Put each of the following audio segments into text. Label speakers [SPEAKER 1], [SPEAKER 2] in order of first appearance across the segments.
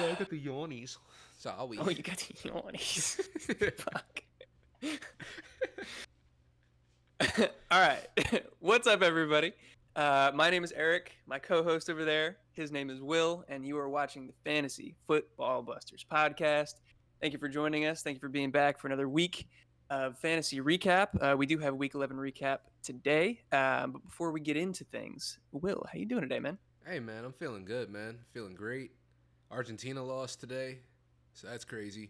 [SPEAKER 1] I got the yawnies. Sorry.
[SPEAKER 2] Oh, you got the yawnies. Fuck. All right. What's up, everybody? My name is Eric. My co-host over there, his name is Will, and you are watching the Fantasy Football Busters podcast. Thank you for joining us. Thank you for being back for another week of fantasy recap. We do have a Week 11 recap today, but before we get into things, Will, how you doing today, man?
[SPEAKER 1] Hey, man, I'm feeling good, man. Feeling great. Argentina lost today, so that's crazy.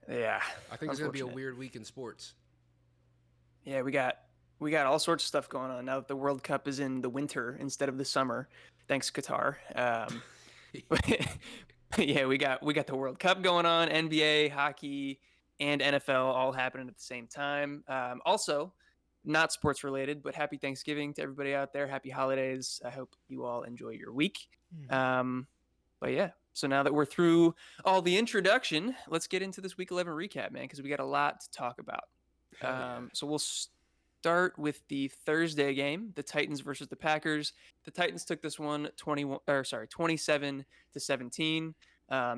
[SPEAKER 2] Yeah,
[SPEAKER 1] I think it's going to be a
[SPEAKER 2] unfortunate.
[SPEAKER 1] weird week in sports.
[SPEAKER 2] Yeah, we got all sorts of stuff going on now that the World Cup is in the winter instead of the summer. Thanks, Qatar. But yeah, we got the World Cup going on, NBA, hockey, and NFL all happening at the same time. Also, not sports related, but happy Thanksgiving to everybody out there. Happy holidays. I hope you all enjoy your week. But yeah, so now that we're through all the introduction, let's get into this Week 11 recap, man, because we got a lot to talk about.
[SPEAKER 1] Hell yeah.
[SPEAKER 2] So we'll start with the Thursday game, the Titans versus the Packers. The Titans took this one 27-17.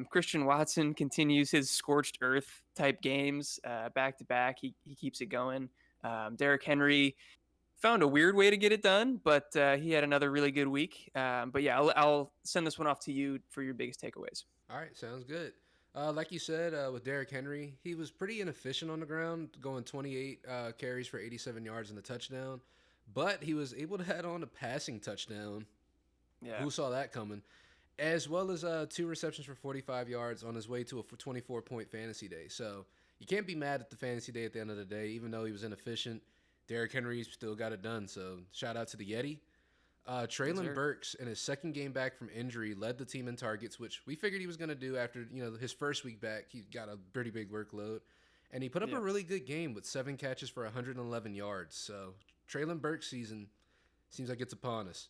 [SPEAKER 2] Christian Watson continues his scorched earth type games back to back. He keeps it going. Derrick Henry found a weird way to get it done, but he had another really good week. But yeah, I'll send this one off to you for your biggest takeaways.
[SPEAKER 1] All right, sounds good. Like you said, with Derrick Henry, he was pretty inefficient on the ground, going 28 carries for 87 yards and a touchdown. But he was able to add on a passing touchdown.
[SPEAKER 2] Yeah.
[SPEAKER 1] Who saw that coming? As well as 2 receptions for 45 yards on his way to a 24-point fantasy day. So you can't be mad at the fantasy day at the end of the day, even though he was inefficient. Derrick Henry still got it done. So shout out to the Yeti. Traylon Burks, in his second game back from injury, led the team in targets, which we figured he was going to do after his first week back. He got a pretty big workload, and he put up a really good game with 7 catches for 111 yards. So Traylon Burks' season seems like it's upon us.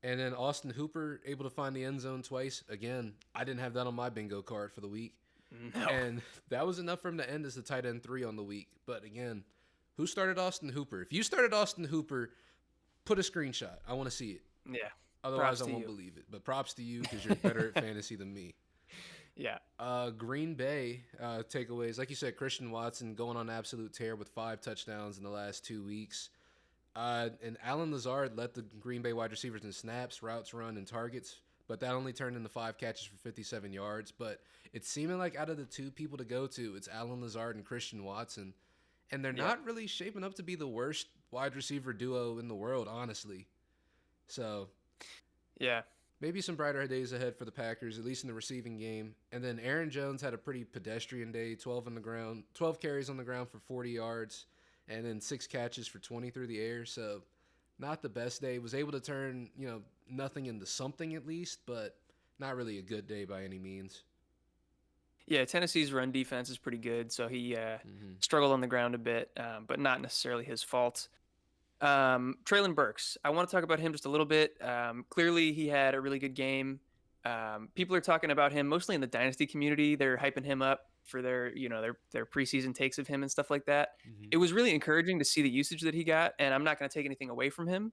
[SPEAKER 1] And then Austin Hooper able to find the end zone twice. Again, I didn't have that on my bingo card for the week, and that was enough for him to end as the tight end 3 on the week. But again, who started Austin Hooper? If you started Austin Hooper, put a screenshot. I want to see it.
[SPEAKER 2] Yeah.
[SPEAKER 1] Otherwise, I won't believe it. But props to you because you're better at fantasy than me.
[SPEAKER 2] Yeah.
[SPEAKER 1] Green Bay takeaways. Like you said, Christian Watson going on an absolute tear with 5 touchdowns in the last 2 weeks. And Alan Lazard led the Green Bay wide receivers in snaps, routes run, and targets. But that only turned into 5 catches for 57 yards. But it's seeming like out of the 2 people to go to, it's Alan Lazard and Christian Watson. And they're not really shaping up to be the worst wide receiver duo in the world, honestly. So,
[SPEAKER 2] yeah,
[SPEAKER 1] maybe some brighter days ahead for the Packers, at least in the receiving game. And then Aaron Jones had a pretty pedestrian day, 12 carries on the ground for 40 yards, and then 6 catches for 20 through the air. So, not the best day. Was able to turn, nothing into something at least, but not really a good day by any means.
[SPEAKER 2] Yeah, Tennessee's run defense is pretty good, so he struggled on the ground a bit, but not necessarily his fault. Traylon Burks, I want to talk about him just a little bit. Clearly, he had a really good game. People are talking about him mostly in the dynasty community. They're hyping him up for their preseason takes of him and stuff like that. It was really encouraging to see the usage that he got, and I'm not going to take anything away from him,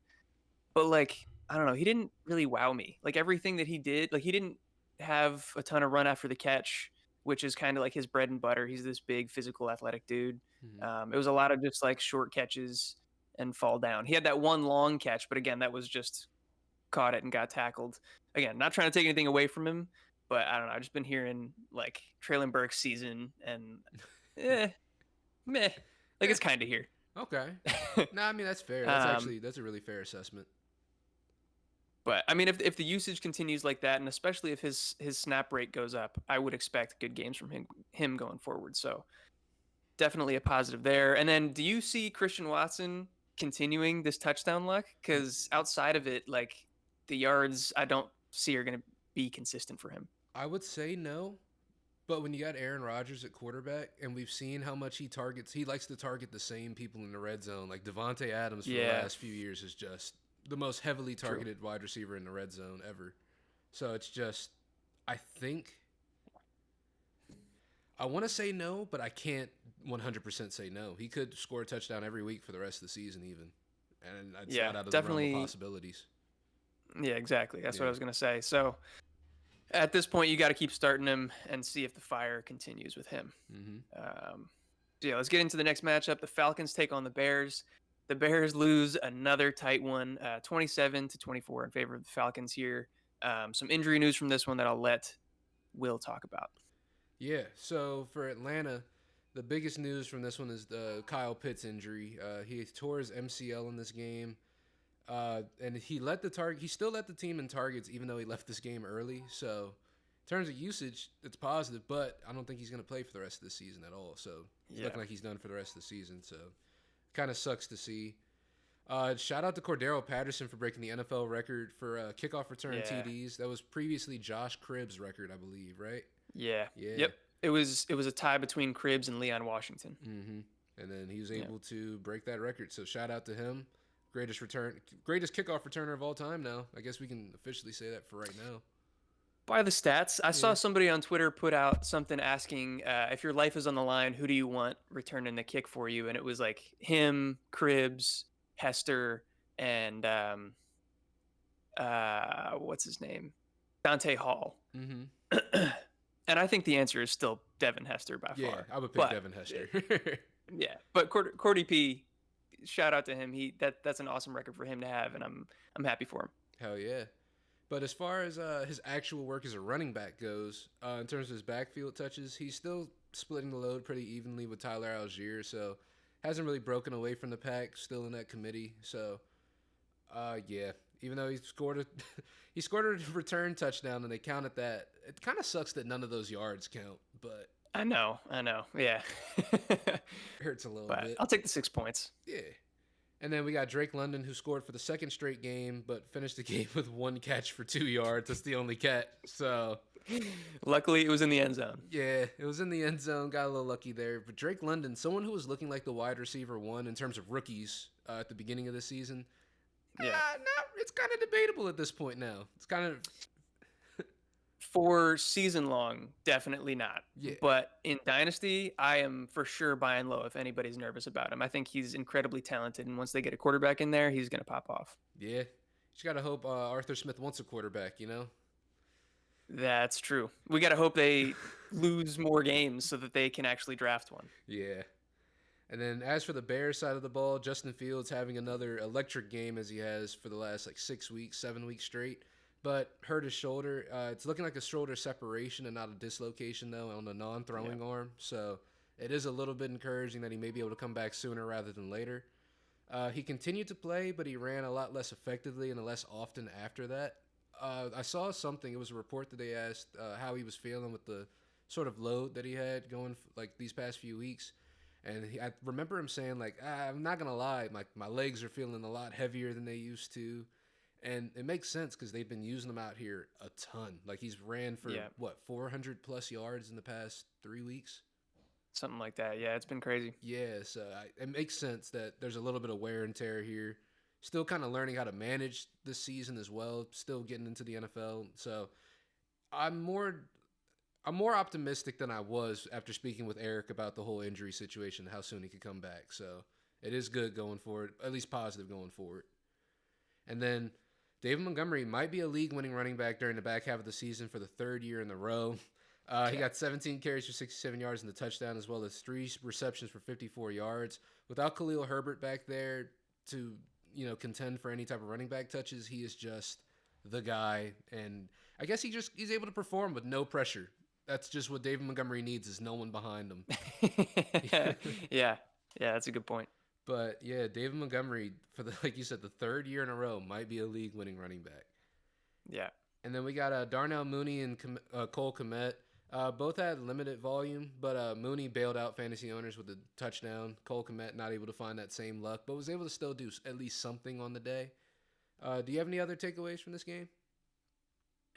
[SPEAKER 2] but I don't know, he didn't really wow me. Everything that he did, he didn't have a ton of run after the catch, which is kind of like his bread and butter. He's this big, physical, athletic dude. It was a lot of just short catches and fall down. He had that one long catch, but again, that was just caught it and got tackled. Again, not trying to take anything away from him, but I don't know. I've just been hearing Traylon Burks season and meh. It's kind of here.
[SPEAKER 1] Okay. No, I mean, that's fair. That's a really fair assessment.
[SPEAKER 2] But I mean, if the usage continues like that, and especially if his snap rate goes up, I would expect good games from him going forward. So definitely a positive there. And then, do you see Christian Watson continuing this touchdown luck? Because outside of it, the yards, I don't see are going to be consistent for him.
[SPEAKER 1] I would say no. But when you got Aaron Rodgers at quarterback, and we've seen how much he likes to target the same people in the red zone. Like Devontae Adams for the last few years is just the most heavily targeted wide receiver in the red zone ever. So it's just, I want to say no, but I can't 100% say no. He could score a touchdown every week for the rest of the season even. And it's not out of the realm of possibilities.
[SPEAKER 2] Yeah, exactly. That's what I was going to say. So At this point, you got to keep starting him and see if the fire continues with him.
[SPEAKER 1] Mm-hmm.
[SPEAKER 2] So yeah, let's get into the next matchup. The Falcons take on the Bears. The Bears lose another tight one, 27-24 in favor of the Falcons here. Some injury news from this one that I'll let Will talk about.
[SPEAKER 1] Yeah. So for Atlanta, the biggest news from this one is the Kyle Pitts injury. He tore his MCL in this game. And he let the target. He still led the team in targets, even though he left this game early. So, in terms of usage, it's positive. But I don't think he's going to play for the rest of the season at all. So, it's looking like he's done for the rest of the season. So, kind of sucks to see. Shout out to Cordero Patterson for breaking the NFL record for kickoff return TDs. That was previously Josh Cribbs' record, I believe. Right?
[SPEAKER 2] Yeah.
[SPEAKER 1] Yeah.
[SPEAKER 2] Yep. It was a tie between Cribbs and Leon Washington.
[SPEAKER 1] Mm-hmm. And then he was able to break that record. So shout out to him. Greatest kickoff returner of all time now. I guess we can officially say that for right now.
[SPEAKER 2] By the stats, I saw somebody on Twitter put out something asking if your life is on the line, who do you want returning the kick for you? And it was like him, Cribbs, Hester, and what's his name? Dante Hall.
[SPEAKER 1] Mm-hmm.
[SPEAKER 2] And I think the answer is still Devin Hester by far.
[SPEAKER 1] Yeah, I would pick Devin Hester.
[SPEAKER 2] Yeah, but Cordy P, shout out to him. That's an awesome record for him to have, and I'm happy for him.
[SPEAKER 1] Hell yeah. But as far as his actual work as a running back goes, in terms of his backfield touches, he's still splitting the load pretty evenly with Tyler Algier, so hasn't really broken away from the pack, still in that committee. So, yeah, even though he scored a return touchdown and they counted that, it kind of sucks that none of those yards count, but
[SPEAKER 2] I know, yeah.
[SPEAKER 1] hurts a little
[SPEAKER 2] but
[SPEAKER 1] bit.
[SPEAKER 2] I'll take the 6 points.
[SPEAKER 1] Yeah. And then we got Drake London, who scored for the second straight game, but finished the game with 1 catch for 2 yards. That's the only catch. So,
[SPEAKER 2] luckily, it was in the end zone.
[SPEAKER 1] Yeah, it was in the end zone. Got a little lucky there. But Drake London, someone who was looking like the wide receiver 1 in terms of rookies at the beginning of the season. Yeah, it's kind of debatable at this point now. It's kind of
[SPEAKER 2] for season long, definitely not.
[SPEAKER 1] Yeah.
[SPEAKER 2] But in Dynasty, I am for sure buying low if anybody's nervous about him. I think he's incredibly talented, and once they get a quarterback in there, he's going to pop off.
[SPEAKER 1] Yeah. Just got to hope Arthur Smith wants a quarterback, you know?
[SPEAKER 2] That's true. We got to hope they lose more games so that they can actually draft one.
[SPEAKER 1] Yeah. And then as for the Bears side of the ball, Justin Fields having another electric game as he has for the last 6 weeks, 7 weeks straight. But hurt his shoulder. It's looking like a shoulder separation and not a dislocation, though, on the non-throwing arm. So it is a little bit encouraging that he may be able to come back sooner rather than later. He continued to play, but he ran a lot less effectively and less often after that. I saw something. It was a report that they asked how he was feeling with the sort of load that he had going these past few weeks. And I remember him saying, I'm not going to lie, my legs are feeling a lot heavier than they used to. And it makes sense because they've been using him out here a ton. He's ran for, 400 plus yards in the past 3 weeks?
[SPEAKER 2] Something like that. Yeah, it's been crazy.
[SPEAKER 1] Yeah, so it makes sense that there's a little bit of wear and tear here. Still kind of learning how to manage this season as well. Still getting into the NFL. So I'm more optimistic than I was after speaking with Eric about the whole injury situation, how soon he could come back. So it is good going forward, at least positive going forward. And then David Montgomery might be a league-winning running back during the back half of the season for the 3rd year in a row. He got 17 carries for 67 yards in the touchdown, as well as 3 receptions for 54 yards. Without Khalil Herbert back there to contend for any type of running back touches, he is just the guy. And I guess he's able to perform with no pressure. That's just what David Montgomery needs, is no one behind him.
[SPEAKER 2] Yeah, that's a good point.
[SPEAKER 1] But yeah, David Montgomery, for like you said, the 3rd year in a row, might be a league-winning running back.
[SPEAKER 2] Yeah.
[SPEAKER 1] And then we got Darnell Mooney and Cole Kmet. Both had limited volume, but Mooney bailed out fantasy owners with a touchdown. Cole Kmet not able to find that same luck, but was able to still do at least something on the day. Do you have any other takeaways from this game?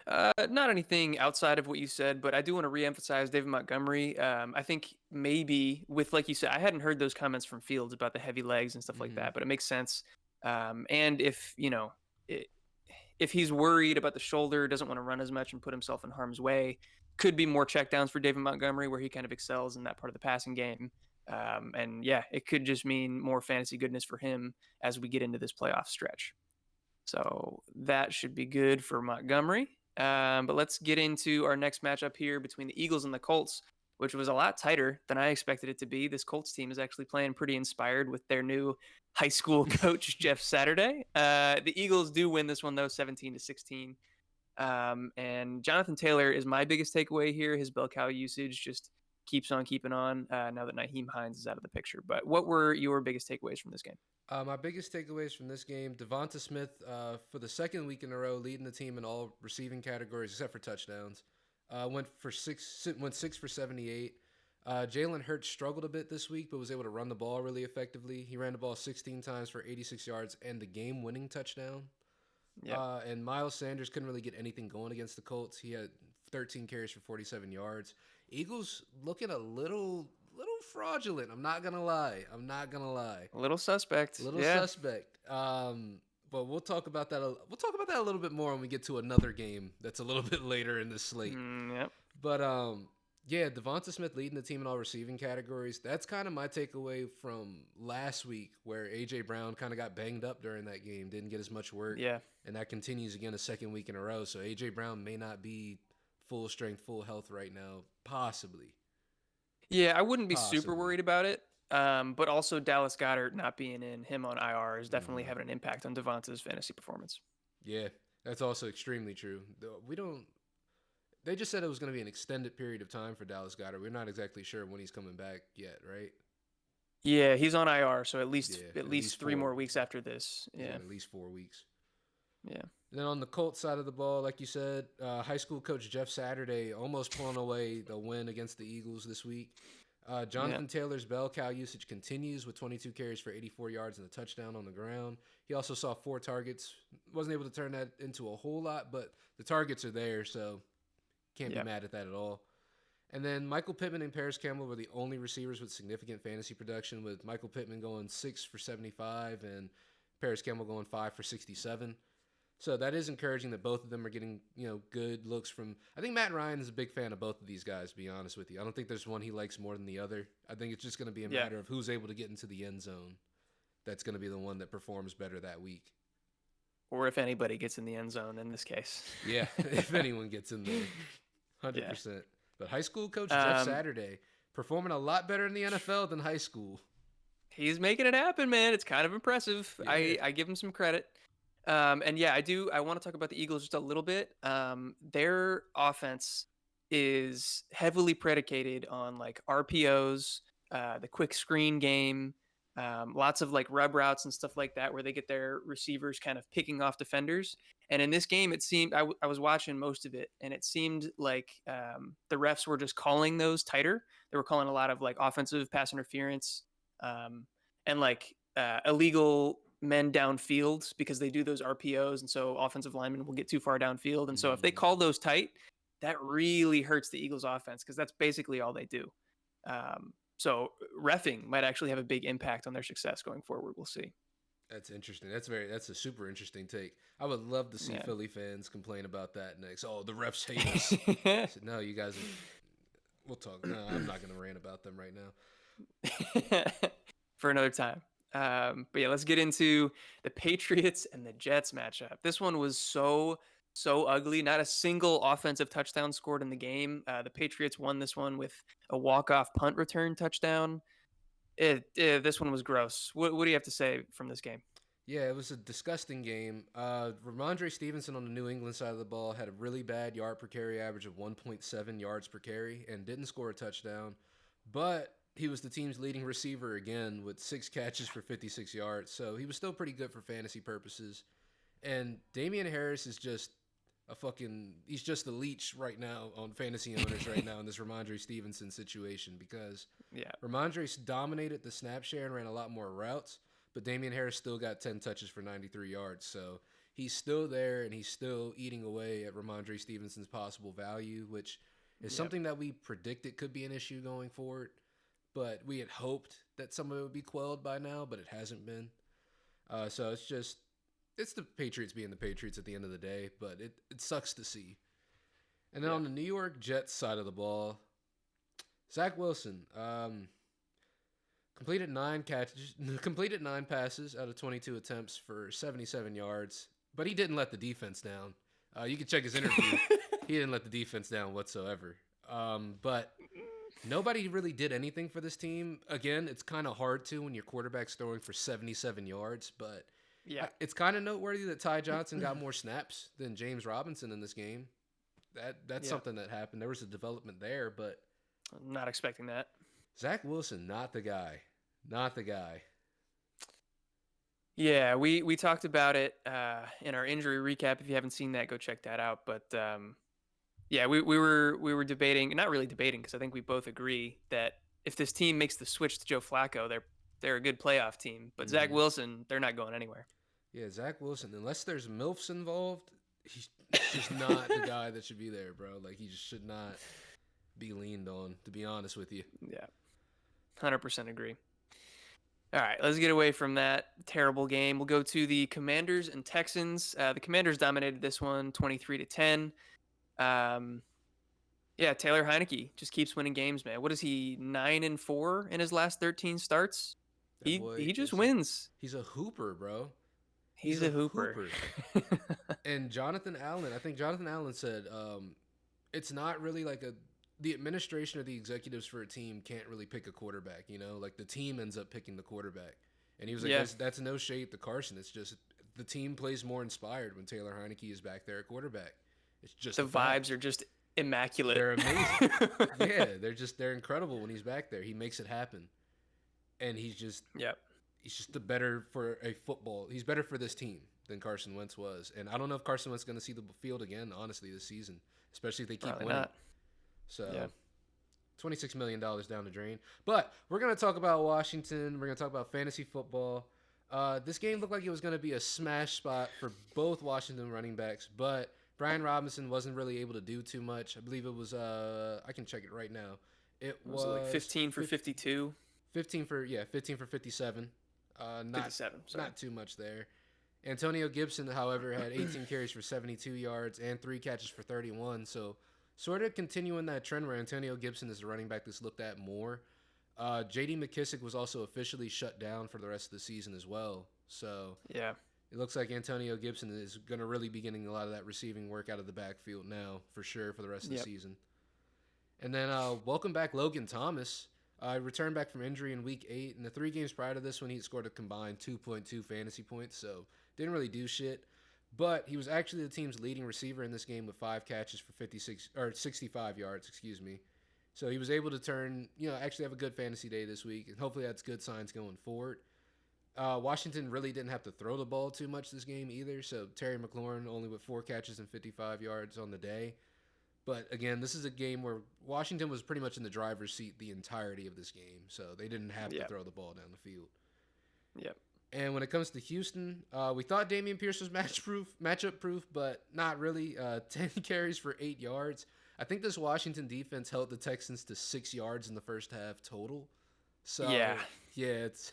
[SPEAKER 2] Not anything outside of what you said, but I do want to reemphasize David Montgomery. I think maybe with, like you said, I hadn't heard those comments from Fields about the heavy legs and stuff like that, but it makes sense. And if he's worried about the shoulder, doesn't want to run as much and put himself in harm's way, could be more checkdowns for David Montgomery, where he kind of excels in that part of the passing game. And yeah, it could just mean more fantasy goodness for him as we get into this playoff stretch. So that should be good for Montgomery. But let's get into our next matchup here between the Eagles and the Colts, which was a lot tighter than I expected it to be. This Colts team is actually playing pretty inspired with their new high school coach, Jeff Saturday. The Eagles do win this one, though, 17-16. And Jonathan Taylor is my biggest takeaway here. His bell cow usage just keeps on keeping on now that Naheem Hines is out of the picture. But what were your biggest takeaways from this game?
[SPEAKER 1] My biggest takeaways from this game: Devonta Smith, for the second week in a row, leading the team in all receiving categories except for touchdowns. Went 6 for 78. Jalen Hurts struggled a bit this week, but was able to run the ball really effectively. He ran the ball 16 times for 86 yards and the game-winning touchdown.
[SPEAKER 2] Yeah.
[SPEAKER 1] And Miles Sanders couldn't really get anything going against the Colts. He had 13 carries for 47 yards. Eagles looking a little fraudulent. I'm not gonna lie.
[SPEAKER 2] A little suspect.
[SPEAKER 1] Suspect. But we'll talk about that. We'll talk about that a little bit more when we get to another game that's a little bit later in the slate.
[SPEAKER 2] Yep.
[SPEAKER 1] But yeah, Devonta Smith leading the team in all receiving categories. That's kind of my takeaway from last week, where AJ Brown kind of got banged up during that game, didn't get as much work.
[SPEAKER 2] Yeah.
[SPEAKER 1] And that continues again a second week in a row. So AJ Brown may not be full strength, full health right now, possibly.
[SPEAKER 2] Yeah, I wouldn't be super worried about it. But also Dallas Goedert not being in, him on IR is definitely having an impact on Devonta's fantasy performance.
[SPEAKER 1] Yeah, that's also extremely true. They just said it was going to be an extended period of time for Dallas Goedert. We're not exactly sure when he's coming back yet, right?
[SPEAKER 2] Yeah, he's on IR, so at least 3 more weeks after this. Yeah,
[SPEAKER 1] at least 4 weeks.
[SPEAKER 2] Yeah.
[SPEAKER 1] And then on the Colts side of the ball, like you said, high school coach Jeff Saturday almost pulling away the win against the Eagles this week. Jonathan Taylor's bell cow usage continues with 22 carries for 84 yards and a touchdown on the ground. He also saw 4 targets. Wasn't able to turn that into a whole lot, but the targets are there, so can't be mad at that at all. And then Michael Pittman and Paris Campbell were the only receivers with significant fantasy production, with Michael Pittman going 6 for 75 and Paris Campbell going 5 for 67. So that is encouraging that both of them are getting, good looks from. I think Matt Ryan is a big fan of both of these guys, to be honest with you. I don't think there's one he likes more than the other. I think it's just going to be a matter of who's able to get into the end zone. That's going to be the one that performs better that week.
[SPEAKER 2] Or if anybody gets in the end zone in this case.
[SPEAKER 1] Yeah, if anyone gets in there. 100%. Yeah. But high school coach Jeff Saturday performing a lot better in the NFL than high school.
[SPEAKER 2] He's making it happen, man. It's kind of impressive. Yeah. I give him some credit. And yeah, I want to talk about the Eagles just a little bit. Their offense is heavily predicated on like RPOs, the quick screen game, lots of like rub routes and stuff like that, where they get their receivers kind of picking off defenders. And in this game, it seemed I was watching most of it, and it seemed like the refs were just calling those tighter. They were calling a lot of like offensive pass interference and like illegal men downfield because they do those RPOs, and so offensive linemen will get too far downfield. And so if they call those tight, that really hurts the Eagles offense because that's basically all they do. So reffing might actually have a big impact on their success going forward. We'll see.
[SPEAKER 1] That's interesting. That's a super interesting take. I would love to see Philly fans complain about that next. Oh, the refs hate us. No, you guys. We'll talk. No, I'm not going to rant about them right now.
[SPEAKER 2] For another time. But yeah, let's get into the Patriots and the Jets matchup. This one was so ugly. Not a single offensive touchdown scored in the game. The Patriots won this one with a walk-off punt return touchdown. This one was gross. What do you have to say from this game?
[SPEAKER 1] Yeah, it was a disgusting game. Ramondre Stevenson on the New England side of the ball had a really bad yard per carry average of 1.7 yards per carry and didn't score a touchdown. But he was the team's leading receiver again with 6 catches for 56 yards. So he was still pretty good for fantasy purposes. And Damian Harris is just he's just a leech right now on fantasy owners right now in this Ramondre Stevenson situation because Ramondre dominated the snap share and ran a lot more routes, but Damian Harris still got 10 touches for 93 yards. So he's still there and he's still eating away at Ramondre Stevenson's possible value, which is something that we predicted could be an issue going forward. But we had hoped that some of it would be quelled by now, but it hasn't been. So it's the Patriots being the Patriots at the end of the day, but it sucks to see. And then on the New York Jets side of the ball, Zach Wilson completed 9 passes out of 22 attempts for 77 yards, but he didn't let the defense down. You can check his interview. He didn't let the defense down whatsoever. But nobody really did anything for this team. Again, it's kind of hard to when your quarterback's throwing for 77 yards, but
[SPEAKER 2] Yeah.
[SPEAKER 1] it's kind of noteworthy that Ty Johnson got more snaps than James Robinson in this game. That's
[SPEAKER 2] Yeah.
[SPEAKER 1] something that happened. There was a development there, but
[SPEAKER 2] I'm not expecting that.
[SPEAKER 1] Zach Wilson, not the guy. Not the guy.
[SPEAKER 2] Yeah, we talked about it in our injury recap. If you haven't seen that, go check that out. But yeah, we were debating, not really debating, because I think we both agree that if this team makes the switch to Joe Flacco, they're a good playoff team. But Zach Wilson, they're not going anywhere.
[SPEAKER 1] Yeah, Zach Wilson, unless there's MILFs involved, he's just not the guy that should be there, bro. Like, he just should not be leaned on, to be honest with you.
[SPEAKER 2] Yeah, 100% agree. All right, let's get away from that terrible game. We'll go to the Commanders and Texans. The Commanders dominated this one 23-10. Yeah, Taylor Heineke just keeps winning games, man. What is he, 9-4 in his last 13 starts? He just wins.
[SPEAKER 1] He's a hooper, bro.
[SPEAKER 2] He's a hooper.
[SPEAKER 1] And Jonathan Allen, I think Jonathan Allen said, it's not really like the administration or the executives for a team can't really pick a quarterback, you know? Like, the team ends up picking the quarterback. And he was like, that's no shade to Carson. It's just the team plays more inspired when Taylor Heineke is back there at quarterback. It's just
[SPEAKER 2] the vibes are just immaculate.
[SPEAKER 1] They're amazing. Yeah, they're incredible when he's back there. He makes it happen. And he's just the better for a football. He's better for this team than Carson Wentz was. And I don't know if Carson Wentz is going to see the field again, honestly, this season, especially if they keep
[SPEAKER 2] Probably
[SPEAKER 1] winning.
[SPEAKER 2] not.
[SPEAKER 1] So, $26 million down the drain. But we're going to talk about Washington. We're going to talk about fantasy football. This game looked like it was going to be a smash spot for both Washington running backs, but Brian Robinson wasn't really able to do too much. I believe it was, I can check it right now. It was
[SPEAKER 2] like 15 for 52.
[SPEAKER 1] 15 for 57.
[SPEAKER 2] 57, sorry.
[SPEAKER 1] Not too much there. Antonio Gibson, however, had 18 carries for 72 yards and 3 catches for 31. So sort of continuing that trend where Antonio Gibson is the running back that's looked at more. J.D. McKissick was also officially shut down for the rest of the season as well. So
[SPEAKER 2] yeah,
[SPEAKER 1] it looks like Antonio Gibson is going to really be getting a lot of that receiving work out of the backfield now, for sure, for the rest of the season. And then welcome back Logan Thomas. Returned back from injury in Week 8. In the 3 games prior to this one, he scored a combined 2.2 fantasy points, so didn't really do shit. But he was actually the team's leading receiver in this game with 5 catches for 65 yards, excuse me. So he was able to actually have a good fantasy day this week, and hopefully that's good signs going forward. Washington really didn't have to throw the ball too much this game either, so Terry McLaurin only with 4 catches and 55 yards on the day. But again, this is a game where Washington was pretty much in the driver's seat the entirety of this game, so they didn't have to throw the ball down the field.
[SPEAKER 2] Yep.
[SPEAKER 1] And when it comes to Houston, we thought Dameon Pierce was matchup proof, but not really. 10 carries for 8 yards. I think this Washington defense held the Texans to 6 yards in the first half total. So it's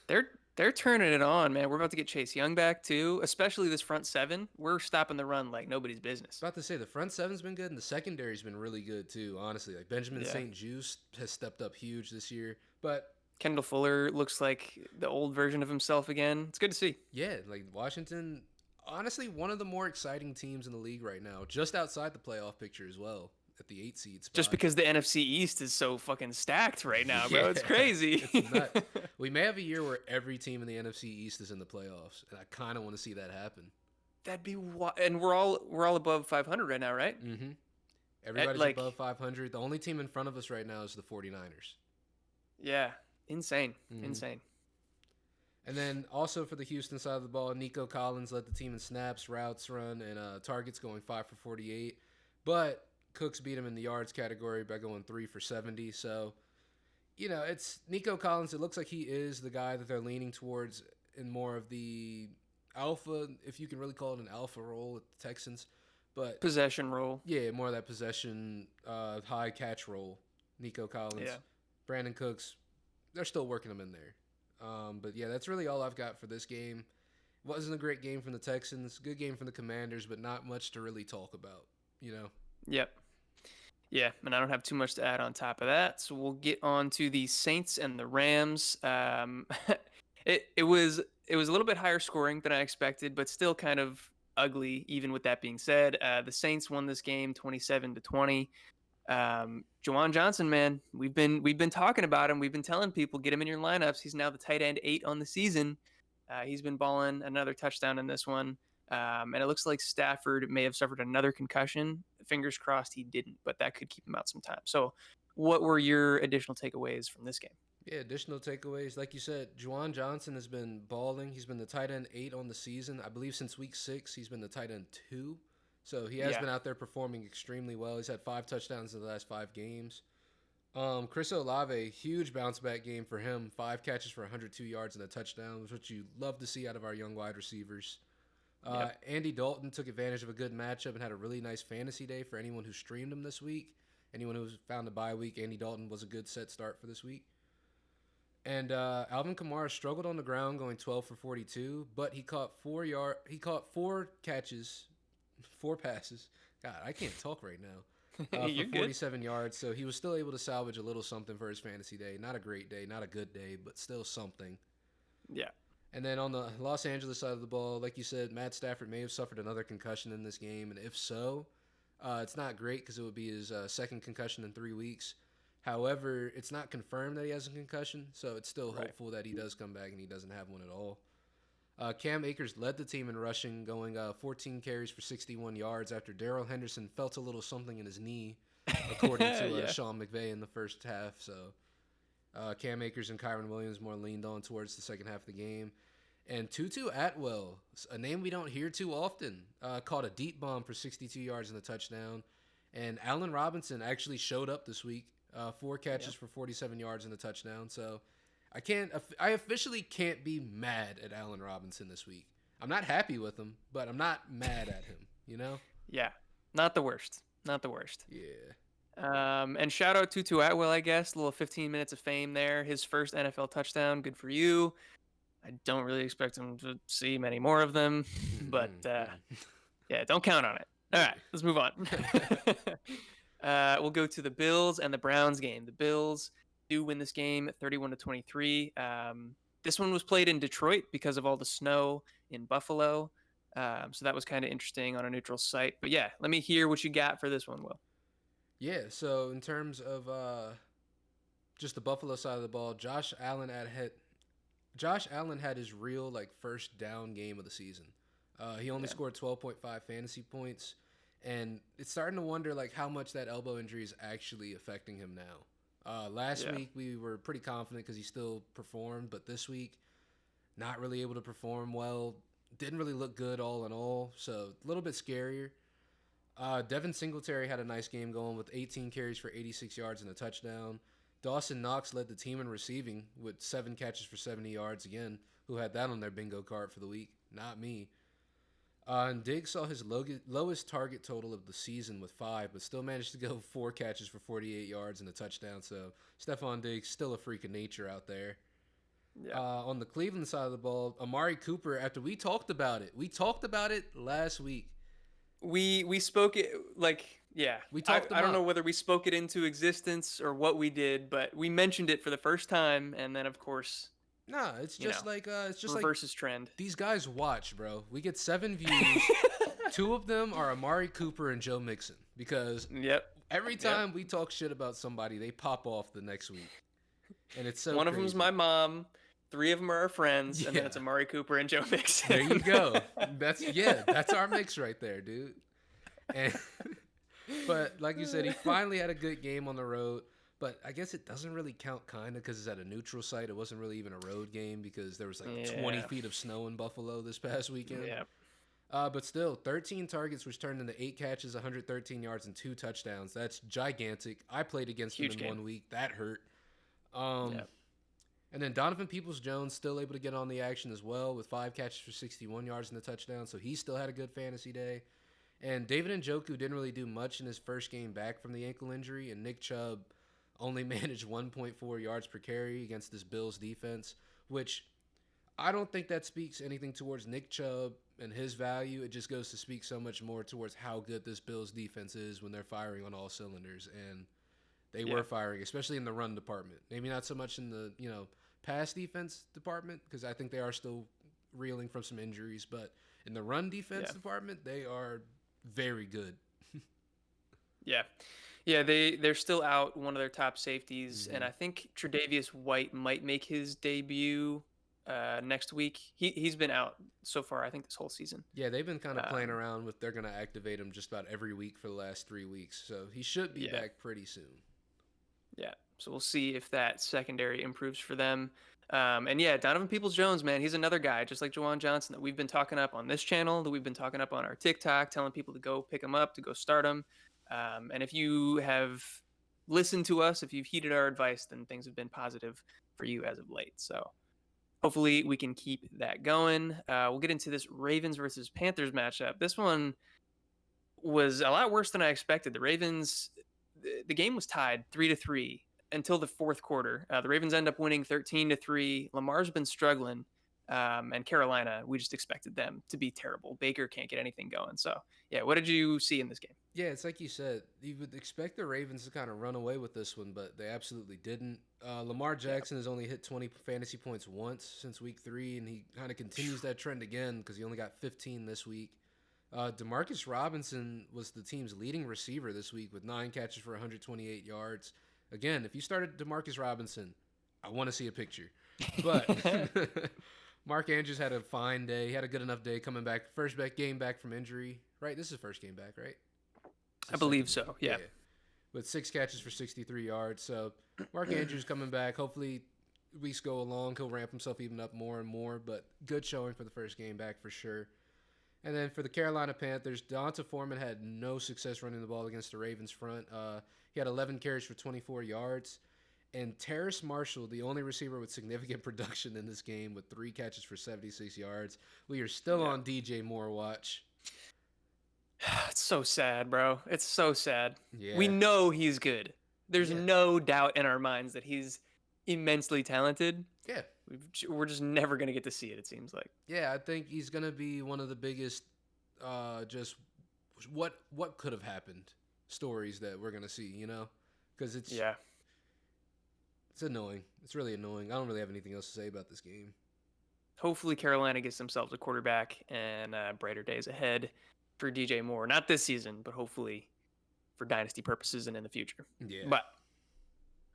[SPEAKER 2] they're turning it on, man. We're about to get Chase Young back too, especially this front 7. We're stopping the run like nobody's business.
[SPEAKER 1] About to say the front 7's been good and the secondary's been really good too. Honestly, like Benjamin St. Juste has stepped up huge this year, but
[SPEAKER 2] Kendall Fuller looks like the old version of himself again. It's good to see.
[SPEAKER 1] Yeah, like Washington, honestly, one of the more exciting teams in the league right now, just outside the playoff picture as well, at the 8 seed spot.
[SPEAKER 2] Just because the NFC East is so fucking stacked right now, bro. It's crazy.
[SPEAKER 1] It's nuts. We may have a year where every team in the NFC East is in the playoffs, and I kind of want to see that happen.
[SPEAKER 2] That'd be and we're all above 500 right now, right?
[SPEAKER 1] Mm-hmm. Everybody's above 500. The only team in front of us right now is the 49ers.
[SPEAKER 2] Yeah. Insane. Insane.
[SPEAKER 1] And then also for the Houston side of the ball, Nico Collins led the team in snaps, routes run, and targets going 5 for 48. But Cooks beat him in the yards category by going 3 for 70. So, it's Nico Collins. It looks like he is the guy that they're leaning towards in more of the alpha, if you can really call it an alpha role at the Texans. But
[SPEAKER 2] possession role.
[SPEAKER 1] Yeah, more of that possession, high catch role. Nico Collins.
[SPEAKER 2] Yeah.
[SPEAKER 1] Brandon Cooks. They're still working them in there. But yeah, that's really all I've got for this game. Wasn't a great game from the Texans. Good game from the Commanders, but not much to really talk about,
[SPEAKER 2] Yep. Yeah, and I don't have too much to add on top of that. So we'll get on to the Saints and the Rams. It was a little bit higher scoring than I expected, but still kind of ugly. Even with that being said, the Saints won this game 27-20. Juwan Johnson, man, we've been talking about him. We've been telling people get him in your lineups. He's now the tight end 8 on the season. He's been balling. Another touchdown in this one. And it looks like Stafford may have suffered another concussion. Fingers crossed he didn't, but that could keep him out some time. So, what were your additional takeaways from this game?
[SPEAKER 1] Yeah, additional takeaways. Like you said, Juwan Johnson has been balling. He's been the tight end 8 on the season. I believe since week 6, he's been the tight end 2. So he has been out there performing extremely well. He's had 5 touchdowns in the last 5 games. Chris Olave, huge bounce back game for him. 5 catches for 102 yards and a touchdown, which you love to see out of our young wide receivers. Andy Dalton took advantage of a good matchup and had a really nice fantasy day for anyone who streamed him this week. Anyone who's found a bye week, Andy Dalton was a good set start for this week. And Alvin Kamara struggled on the ground, going 12 for 42, but he caught 4 catches, 4 passes. God, I can't talk right now. For 47 yards, so he was still able to salvage a little something for his fantasy day. Not a great day, not a good day, but still something.
[SPEAKER 2] Yeah.
[SPEAKER 1] And then on the Los Angeles side of the ball, like you said, Matt Stafford may have suffered another concussion in this game, and if so, it's not great because it would be his second concussion in 3 weeks. However, it's not confirmed that he has a concussion, so it's still hopeful that he does come back and he doesn't have one at all. Cam Akers led the team in rushing, going 14 carries for 61 yards after Darrell Henderson felt a little something in his knee, according to Sean McVay in the first half. So Cam Akers and Kyron Williams more leaned on towards the second half of the game. And Tutu Atwell, a name we don't hear too often, caught a deep bomb for 62 yards and a touchdown. And Allen Robinson actually showed up this week, 4 catches for 47 yards and a touchdown. So I officially can't be mad at Allen Robinson this week. I'm not happy with him, but I'm not mad at him, you know?
[SPEAKER 2] Yeah. Not the worst. Not the worst.
[SPEAKER 1] Yeah.
[SPEAKER 2] And shout out to Atwell, I guess. A little 15 minutes of fame there. His first NFL touchdown. Good for you. I don't really expect him to see many more of them, but yeah, don't count on it. All right, let's move on. We'll go to the Bills and the Browns game. The Bills do win this game 31-23. This one was played in Detroit because of all the snow in Buffalo. So that was kind of interesting on a neutral site. But yeah, let me hear what you got for this one, Will.
[SPEAKER 1] Yeah, so in terms of just the Buffalo side of the ball, Josh Allen had his real first down game of the season. He only scored 12.5 fantasy points, and it's starting to wonder how much that elbow injury is actually affecting him now. Last week we were pretty confident because he still performed, but this week not really able to perform well. Didn't really look good all in all, so a little bit scarier. Devin Singletary had a nice game going with 18 carries for 86 yards and a touchdown. Dawson Knox led the team in receiving with 7 catches for 70 yards again. Who had that on their bingo card for the week? Not me. And Diggs saw his lowest target total of the season with 5, but still managed to go 4 catches for 48 yards and a touchdown. So Stephon Diggs still a freak of nature out there. Yeah. On the Cleveland side of the ball, Amari Cooper, after we talked about it last week.
[SPEAKER 2] We spoke it we talked. I don't know whether we spoke it into existence or what we did, but we mentioned it for the first time, and then of course.
[SPEAKER 1] Nah, it's just it's just
[SPEAKER 2] reverses trend.
[SPEAKER 1] These guys watch, bro. We get 7 views. 2 of them are Amari Cooper and Joe Mixon because every time we talk shit about somebody, they pop off the next week, and it's so.
[SPEAKER 2] One of them's my mom. 3 of them are our friends, and then it's Amari Cooper and Joe Mixon.
[SPEAKER 1] There you go. That's our mix right there, dude. And but like you said, he finally had a good game on the road. But I guess it doesn't really count, kind of, because it's at a neutral site. It wasn't really even a road game because there was 20 feet of snow in Buffalo this past weekend. Yeah. But still, 13 targets, which turned into 8 catches, 113 yards, and 2 touchdowns. That's gigantic. I played against him in 1 week. That hurt. And then Donovan Peoples-Jones still able to get on the action as well with 5 catches for 61 yards and a touchdown. So he still had a good fantasy day. And David Njoku didn't really do much in his first game back from the ankle injury. And Nick Chubb only managed 1.4 yards per carry against this Bills defense, which I don't think that speaks anything towards Nick Chubb and his value. It just goes to speak so much more towards how good this Bills defense is when they're firing on all cylinders. And they were firing, especially in the run department. Maybe not so much in the, pass defense department, because I think they are still reeling from some injuries. But In the run defense
[SPEAKER 2] Yeah.
[SPEAKER 1] department, they are very good.
[SPEAKER 2] Yeah. Yeah, they're still out one of their top safeties, and
[SPEAKER 1] Hmm.
[SPEAKER 2] I think Tre'Davious White might make his debut next week. He's been out so far, I think, this whole season.
[SPEAKER 1] Yeah, they've been kind of playing
[SPEAKER 2] Um,
[SPEAKER 1] around with they're going to activate him just about every week for the last 3 weeks. So he should be
[SPEAKER 2] yeah,
[SPEAKER 1] back pretty soon.
[SPEAKER 2] yeah. So we'll see if that secondary improves for them. And yeah, Donovan Peoples-Jones, man, he's another guy, just like Jawan Johnson, that we've been talking up on this channel, that we've been talking up on our TikTok, telling people to go pick him up, to go start him. And if you have listened to us, if you've heeded our advice, then things have been positive for you as of late. So hopefully we can keep that going. We'll get into this Ravens versus Panthers matchup. This one was a lot worse than I expected. The Ravens, the game was tied 3-3 until the fourth quarter. The Ravens end up winning 13-3. Lamar's been struggling, and Carolina, we just expected them to be terrible. Baker can't get anything going. So yeah, what did you see in this game?
[SPEAKER 1] Yeah, it's like you said. You would expect the Ravens to kind of run away with this one, but they absolutely didn't. Lamar
[SPEAKER 2] Yeah,
[SPEAKER 1] Jackson has only hit 20 fantasy points once since week 3, and he kind of continues that trend again because he only got 15 this week. Demarcus Robinson was the team's leading receiver this week with 9 catches for 128 yards. Again, if you started Demarcus Robinson, I want to see a picture. But Mark Andrews had a fine day. He had a good enough day coming back. First game back from injury, right? This is his first game back, right?
[SPEAKER 2] I believe so. Yeah.
[SPEAKER 1] With 6 catches for 63 yards. So Mark Andrews coming back. Hopefully weeks go along. He'll ramp himself even up more and more. But good showing for the first game back for sure. And then for the Carolina Panthers, Donta Foreman had no success running the ball against the Ravens front. He had 11 carries for 24 yards. And Terrace Marshall, the only receiver with significant production in this game with 3 catches for 76 yards. We are still
[SPEAKER 2] Yeah.
[SPEAKER 1] on DJ Moore watch.
[SPEAKER 2] It's so sad, bro. It's so sad.
[SPEAKER 1] Yeah.
[SPEAKER 2] We know he's good. There's
[SPEAKER 1] Yeah.
[SPEAKER 2] no doubt in our minds that he's immensely talented.
[SPEAKER 1] Yeah.
[SPEAKER 2] We're just never going to get to see it, it seems like.
[SPEAKER 1] Yeah, I think he's going to be one of the biggest just what could have happened stories that we're going to see, Because it's annoying. It's really annoying. I don't really have anything else to say about this game.
[SPEAKER 2] Hopefully Carolina gets themselves a quarterback and brighter days ahead for DJ Moore. Not this season, but hopefully for dynasty purposes and in the future.
[SPEAKER 1] Yeah.
[SPEAKER 2] But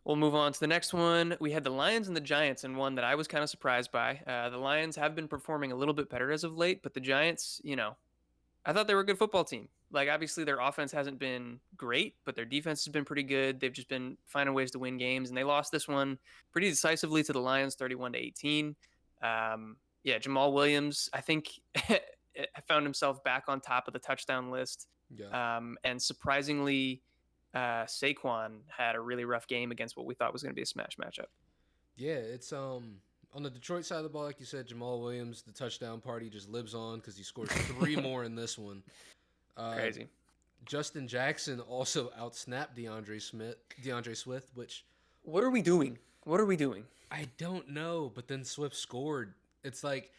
[SPEAKER 2] we'll move on to the next one. We had the Lions and the Giants, and one that I was kind of surprised by. The Lions have been performing a little bit better as of late, but the Giants, I thought they were a good football team. Like, obviously, their offense hasn't been great, but their defense has been pretty good. They've just been finding ways to win games, and they lost this one pretty decisively to the Lions, 31-18. Yeah, Jamal Williams, I think, found himself back on top of the touchdown list.
[SPEAKER 1] Yeah.
[SPEAKER 2] And surprisingly, Saquon had a really rough game against what we thought was going to be a smash matchup.
[SPEAKER 1] Yeah, it's on the Detroit side of the ball, like you said, Jamal Williams, the touchdown party just lives on because he scores 3 more in this one.
[SPEAKER 2] Crazy.
[SPEAKER 1] Justin Jackson also outsnapped DeAndre Swift, which
[SPEAKER 2] what are we doing?
[SPEAKER 1] I don't know, but then Swift scored. It's like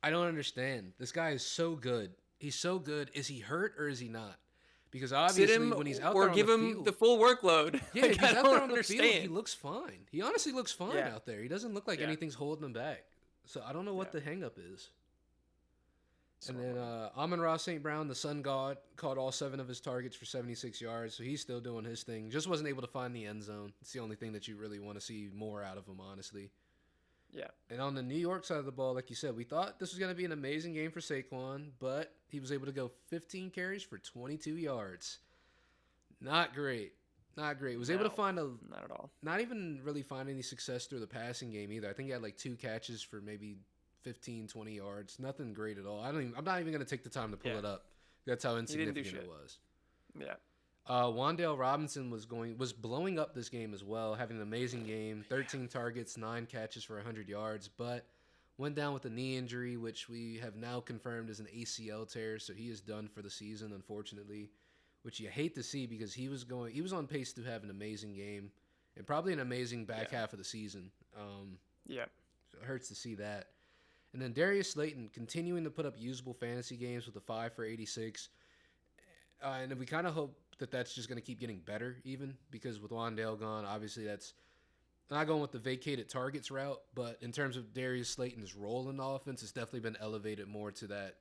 [SPEAKER 1] I don't understand. This guy is so good. He's so good. Is he hurt or is he not? Because obviously when he's out there on the field,
[SPEAKER 2] or give him the full workload.
[SPEAKER 1] Yeah, if he's out there on the field, he looks fine. He honestly looks fine out there. He doesn't look like anything's holding him back. So I don't know what the hang up is. And then Amon-Ra St. Brown, the Sun God, caught all 7 of his targets for 76 yards, so he's still doing his thing. Just wasn't able to find the end zone. It's the only thing that you really want to see more out of him, honestly.
[SPEAKER 2] Yeah.
[SPEAKER 1] And on the New York side of the ball, like you said, we thought this was going to be an amazing game for Saquon, but he was able to go 15 carries for 22 yards. Not great. Not great. Was able to find
[SPEAKER 2] not at all.
[SPEAKER 1] Not even really find any success through the passing game either. I think he had like 2 catches for maybe 15, 20 yards. Nothing great at all. I'm not even going to take the time to pull it up. That's how insignificant it was.
[SPEAKER 2] Yeah.
[SPEAKER 1] Wan'Dale Robinson was blowing up this game as well, having an amazing game. 13 targets, 9 catches for 100 yards, but went down with a knee injury, which we have now confirmed is an ACL tear, so he is done for the season, unfortunately, which you hate to see because he was on pace to have an amazing game and probably an amazing back half of the season. So it hurts to see that. And then Darius Slayton continuing to put up usable fantasy games with a 5 for 86. And we kind of hope that that's just going to keep getting better even because with Wan'Dale gone, obviously that's not going with the vacated targets route, but in terms of Darius Slayton's role in the offense, it's definitely been elevated more to that,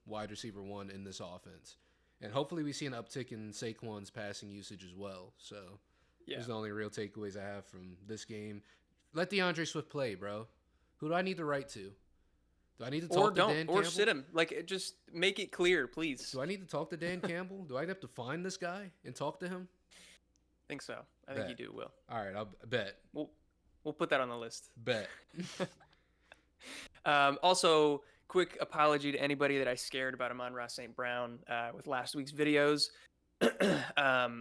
[SPEAKER 1] wide receiver one in this offense. And hopefully we see an uptick in Saquon's passing usage as well. So
[SPEAKER 2] Yeah.
[SPEAKER 1] those are the only real takeaways I have from this game. Let DeAndre Swift play, bro. Who do I need to write to? Do I need to talk to Dan Campbell?
[SPEAKER 2] Or sit him. Like, just make it clear, please.
[SPEAKER 1] Do I need to talk to Dan Campbell? Do I have to find this guy and talk to him?
[SPEAKER 2] I think so. I think you do, Will.
[SPEAKER 1] All right, I'll bet.
[SPEAKER 2] We'll put that on the list.
[SPEAKER 1] Bet.
[SPEAKER 2] Also, quick apology to anybody that I scared about Amon-Ra St. Brown with last week's videos. I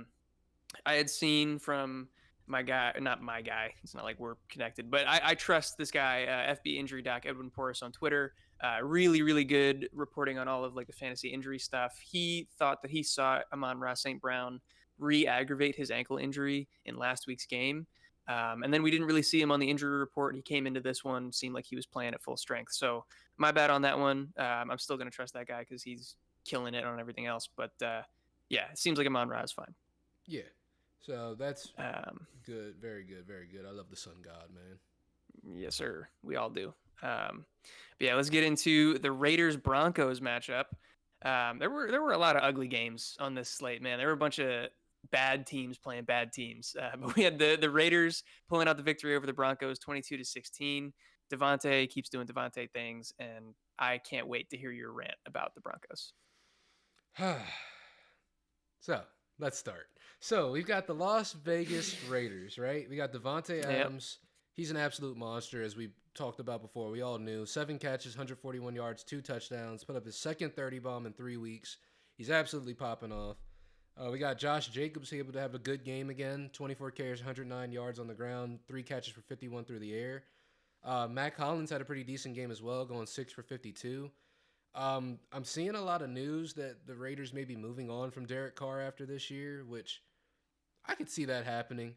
[SPEAKER 2] had seen from my guy, not my guy, it's not like we're connected, but I trust this guy, FB Injury Doc, Edwin Porras on Twitter. Really, really good reporting on all of like the fantasy injury stuff. He thought that he saw Amon-Ra St. Brown re-aggravate his ankle injury in last week's game. And then we didn't really see him on the injury report. He came into this one, seemed like he was playing at full strength. So my bad on that one. I'm still going to trust that guy because he's killing it on everything else. But yeah, it seems like Amon-Ra is fine.
[SPEAKER 1] Yeah. So that's good. Very good. Very good. I love the sun god, man.
[SPEAKER 2] Yes, sir. We all do. But yeah, let's get into the Raiders-Broncos matchup. There were a lot of ugly games on this slate, man. There were a bunch of bad teams playing bad teams. But we had the Raiders pulling out the victory over the Broncos 22-16. Devontae keeps doing Devontae things, and I can't wait to hear your rant about the Broncos.
[SPEAKER 1] So let's start. So we've got the Las Vegas Raiders, right? We got Devontae Adams. Yep. He's an absolute monster, as we talked about before. We all knew. 7 catches, 141 yards, 2 touchdowns. Put up his second 30 bomb in 3 weeks. He's absolutely popping off. We got Josh Jacobs able to have a good game again. 24 carries, 109 yards on the ground, 3 catches for 51 through the air. Mac Hollins had a pretty decent game as well, going 6 for 52. I'm seeing a lot of news that the Raiders may be moving on from Derek Carr after this year, which I could see that happening.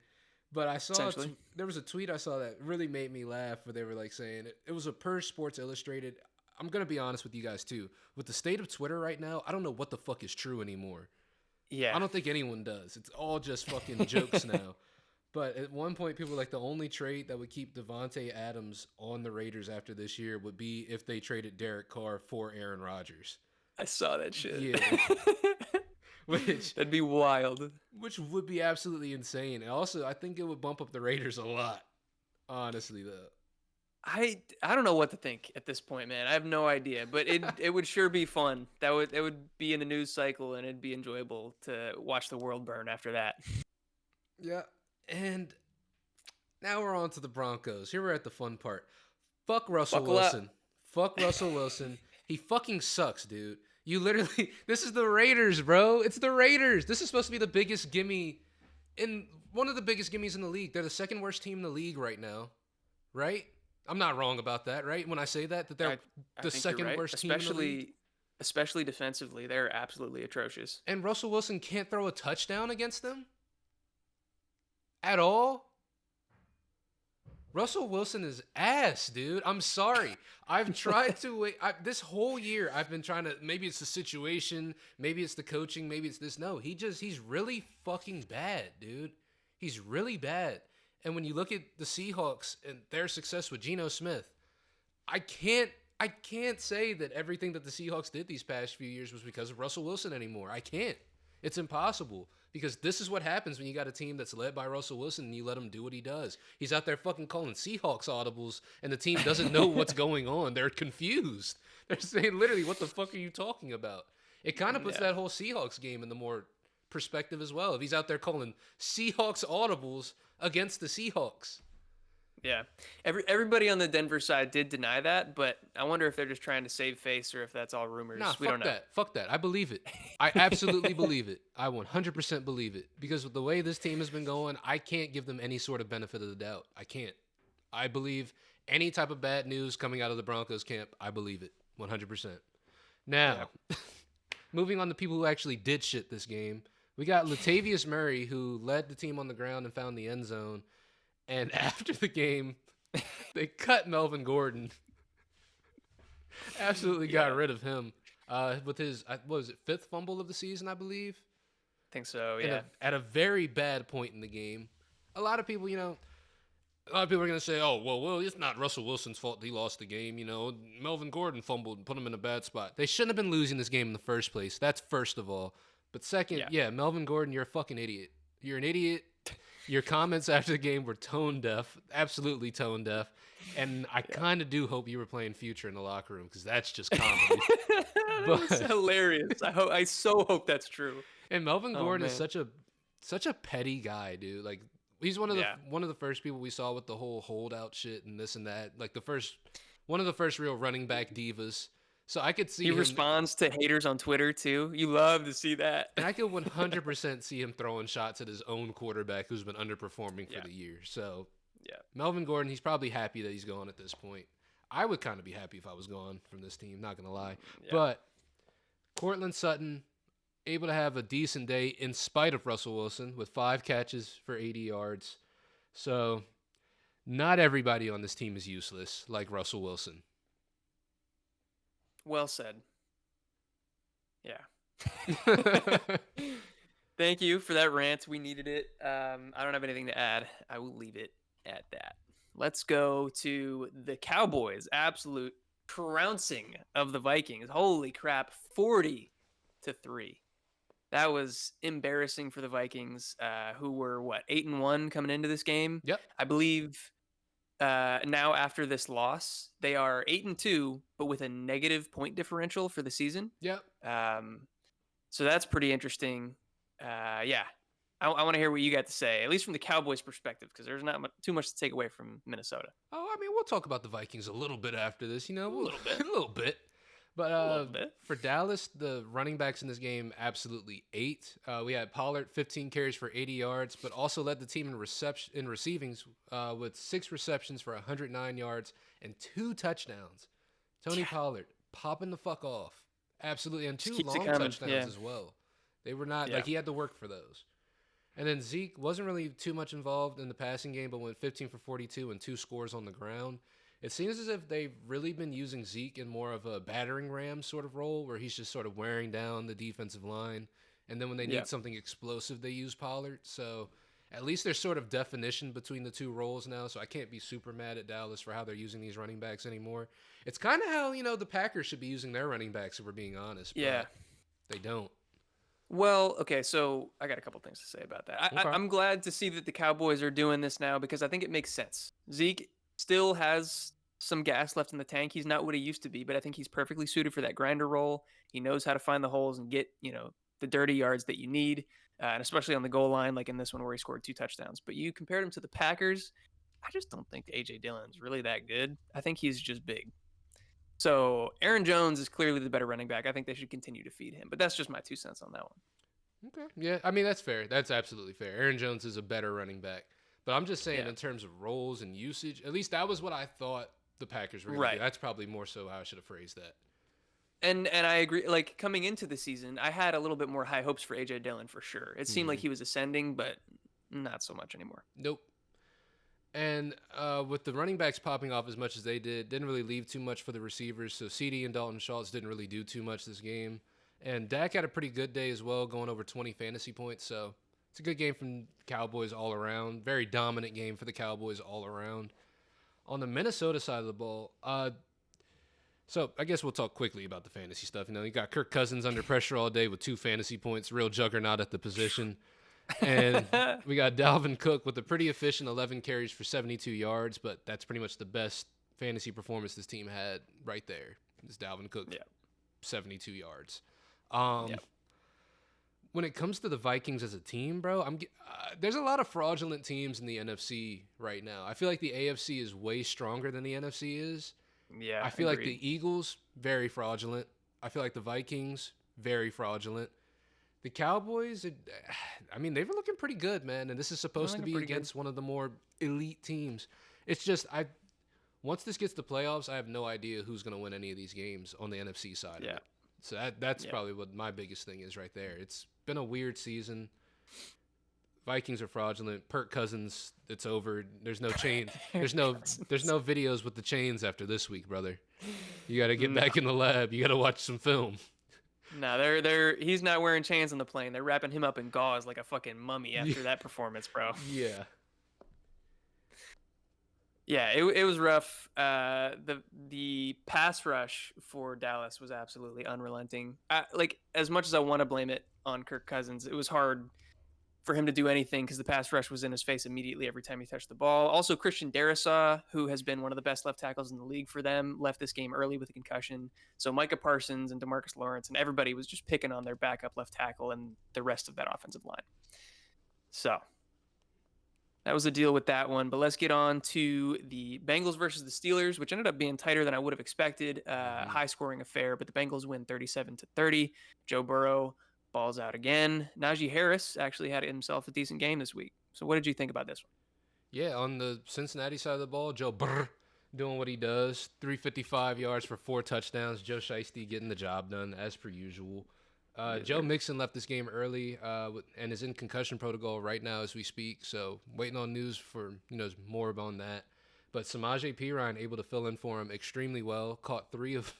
[SPEAKER 1] But I saw there was a tweet I saw that really made me laugh where they were like saying it was a per Sports Illustrated. I'm going to be honest with you guys too. With the state of Twitter right now, I don't know what the fuck is true anymore.
[SPEAKER 2] Yeah.
[SPEAKER 1] I don't think anyone does. It's all just fucking jokes now. But at one point, people were like, the only trade that would keep Devontae Adams on the Raiders after this year would be if they traded Derek Carr for Aaron Rodgers.
[SPEAKER 2] I saw that shit.
[SPEAKER 1] Yeah.
[SPEAKER 2] That'd be wild.
[SPEAKER 1] Which would be absolutely insane. And also, I think it would bump up the Raiders a lot. Honestly, though.
[SPEAKER 2] I don't know what to think at this point, man. I have no idea, but it would sure be fun. It would be in the news cycle, and it'd be enjoyable to watch the world burn after that.
[SPEAKER 1] Yeah, and now we're on to the Broncos. Here we're at the fun part. Fuck Russell Wilson. Fuck Russell Wilson. He fucking sucks, dude. You literally, this is the Raiders, bro. It's the Raiders. This is supposed to be the biggest gimme, one of the biggest gimmies in the league. They're the second worst team in the league right now, right? I'm not wrong about that, right? When I say that they're the second worst team in the league.
[SPEAKER 2] Especially defensively, they're absolutely atrocious.
[SPEAKER 1] And Russell Wilson can't throw a touchdown against them? At all? Russell Wilson is ass, dude. I'm sorry. I've tried to wait. This whole year, I've been trying to, maybe it's the situation, maybe it's the coaching, maybe it's this. No, he's really fucking bad, dude. He's really bad. And when you look at the Seahawks and their success with Geno Smith, I can't say that everything that the Seahawks did these past few years was because of Russell Wilson anymore. I can't. It's impossible. Because this is what happens when you got a team that's led by Russell Wilson and you let him do what he does. He's out there fucking calling Seahawks audibles and the team doesn't know what's going on. They're confused. They're saying literally, what the fuck are you talking about? It kind of puts that whole Seahawks game in the more perspective as well. If he's out there calling Seahawks audibles against the Seahawks.
[SPEAKER 2] Yeah. Everybody on the Denver side did deny that, but I wonder if they're just trying to save face or if that's all rumors.
[SPEAKER 1] Nah,
[SPEAKER 2] we don't know.
[SPEAKER 1] Fuck that. I believe it. I absolutely believe it. I 100% believe it. Because with the way this team has been going, I can't give them any sort of benefit of the doubt. I can't. I believe any type of bad news coming out of the Broncos camp, I believe it. 100%. Now, moving on to people who actually did shit this game, we got Latavius Murray, who led the team on the ground and found the end zone. And after the game, they cut Melvin Gordon. Absolutely got rid of him with his, what was it, 5th fumble of the season, I believe?
[SPEAKER 2] I think so, yeah.
[SPEAKER 1] At a very bad point in the game. A lot of people, A lot of people are going to say, oh, well, it's not Russell Wilson's fault he lost the game. You know, Melvin Gordon fumbled and put him in a bad spot. They shouldn't have been losing this game in the first place. That's first of all. But second,
[SPEAKER 2] Yeah.
[SPEAKER 1] yeah, Melvin Gordon, you're a fucking idiot. You're an idiot. Your comments after the game were tone deaf, absolutely tone deaf. And I kind of do hope you were playing Future in the locker room because that's just comedy.
[SPEAKER 2] It's hilarious. I so hope that's true.
[SPEAKER 1] And Melvin Gordon is
[SPEAKER 2] man.
[SPEAKER 1] such a petty guy, dude. Like he's one of the first people we saw with the whole holdout shit and this and that. Like one of the first real running back divas. So I could see
[SPEAKER 2] He
[SPEAKER 1] him,
[SPEAKER 2] responds to haters on Twitter too. You love to see that.
[SPEAKER 1] and I could 100% see him throwing shots at his own quarterback who's been underperforming for
[SPEAKER 2] Yeah.
[SPEAKER 1] the year. So
[SPEAKER 2] Yeah.
[SPEAKER 1] Melvin Gordon, he's probably happy that he's gone at this point. I would kind of be happy if I was gone from this team, not gonna lie.
[SPEAKER 2] Yeah.
[SPEAKER 1] But Cortland Sutton able to have a decent day in spite of Russell Wilson with 5 catches for 80 yards. So not everybody on this team is useless like Russell Wilson.
[SPEAKER 2] Well said. Yeah. Thank you for that rant. We needed it. I don't have anything to add. I will leave it at that. Let's go to the Cowboys. Absolute trouncing of the Vikings. Holy crap. 40-3. That was embarrassing for the Vikings, who were, 8-1 coming into this game?
[SPEAKER 1] Yep.
[SPEAKER 2] I believe now after this loss, they are 8-2, but with a negative point differential for the season.
[SPEAKER 1] Yep.
[SPEAKER 2] So that's pretty interesting. Yeah. I want to hear what you got to say, at least from the Cowboys' perspective, because there's not too much to take away from Minnesota.
[SPEAKER 1] Oh, I mean, we'll talk about the Vikings a little bit after this, you know,
[SPEAKER 2] A little bit.
[SPEAKER 1] a little bit. But
[SPEAKER 2] A little bit.
[SPEAKER 1] for Dallas, the running backs in this game absolutely ate. We had Pollard 15 carries for 80 yards, but also led the team in receivings with 6 receptions for 109 yards and 2 touchdowns. Tony Pollard popping the fuck off, absolutely, and 2 long touchdowns as well. They were not like he had to work for those. And then Zeke wasn't really too much involved in the passing game, but went 15 for 42 and 2 scores on the ground. It seems as if they've really been using Zeke in more of a battering ram sort of role, where he's just sort of wearing down the defensive line. And then when they need something explosive, they use Pollard. So at least there's sort of definition between the 2 roles now. So I can't be super mad at Dallas for how they're using these running backs anymore. It's kind of how, you know, the Packers should be using their running backs, if we're being honest. But they don't.
[SPEAKER 2] Well, okay, so I got a couple things to say about that. I'm glad to see that the Cowboys are doing this now because I think it makes sense. Zeke still has some gas left in the tank. He's not what he used to be, but I think he's perfectly suited for that grinder role. He knows how to find the holes and get, the dirty yards that you need, and especially on the goal line, like in this one where he scored 2 touchdowns. But you compared him to the Packers, I just don't think A.J. Dillon's really that good. I think he's just big. So Aaron Jones is clearly the better running back. I think they should continue to feed him. But that's just my 2 cents on that one.
[SPEAKER 1] Okay. Yeah, I mean, that's fair. That's absolutely fair. Aaron Jones is a better running back. But I'm just saying in terms of roles and usage, at least that was what I thought the Packers were going to do. That's probably more so how I should have phrased that.
[SPEAKER 2] And I agree. Like, coming into the season, I had a little bit more high hopes for A.J. Dillon for sure. It seemed like he was ascending, but not so much anymore.
[SPEAKER 1] Nope. And with the running backs popping off as much as they didn't really leave too much for the receivers. So CD and Dalton Schultz didn't really do too much this game. And Dak had a pretty good day as well, going over 20 fantasy points. So it's a good game from Cowboys all around. Very dominant game for the Cowboys all around. On the Minnesota side of the ball, so I guess we'll talk quickly about the fantasy stuff. You know, you got Kirk Cousins under pressure all day with 2 fantasy points, real juggernaut at the position. And we got Dalvin Cook with a pretty efficient 11 carries for 72 yards, but that's pretty much the best fantasy performance this team had right there. It's Dalvin Cook, 72 yards. When it comes to the Vikings as a team, bro, there's a lot of fraudulent teams in the NFC right now. I feel like the AFC is way stronger than the NFC is.
[SPEAKER 2] Yeah,
[SPEAKER 1] I feel like the Eagles, very fraudulent. I feel like the Vikings, very fraudulent. The Cowboys, they were looking pretty good, man. And this is supposed to be against one of the more elite teams. It's just, once this gets to playoffs, I have no idea who's going to win any of these games on the NFC side of it. So that's probably what my biggest thing is right there. It's been a weird season. Vikings are fraudulent. Kirk Cousins, it's over. There's no chain. There's no videos with the chains after this week, brother. You got to get back in the lab. You got to watch some film.
[SPEAKER 2] No, he's not wearing chains on the plane. They're wrapping him up in gauze like a fucking mummy after that performance, bro.
[SPEAKER 1] Yeah.
[SPEAKER 2] Yeah, it was rough. The pass rush for Dallas was absolutely unrelenting. Like as much as I want to blame it on Kirk Cousins, it was hard for him to do anything because the pass rush was in his face immediately every time he touched the ball. Also, Christian Darrisaw, who has been one of the best left tackles in the league for them, left this game early with a concussion. So Micah Parsons and DeMarcus Lawrence and everybody was just picking on their backup left tackle and the rest of that offensive line. So that was the deal with that one. But let's get on to the Bengals versus the Steelers, which ended up being tighter than I would have expected. High scoring affair, but the Bengals win 37-30. Joe Burrow balls out again. Najee Harris actually had himself a decent game this week. So what did you think about this one?
[SPEAKER 1] Yeah, on the Cincinnati side of the ball, Joe Burr doing what he does. 355 yards for 4 touchdowns. Joe Shiesty getting the job done as per usual.
[SPEAKER 2] Yes,
[SPEAKER 1] Joe
[SPEAKER 2] sir.
[SPEAKER 1] Mixon left this game early and is in concussion protocol right now as we speak. So waiting on news for more on that. But Samaje Perine able to fill in for him extremely well. Caught 3 of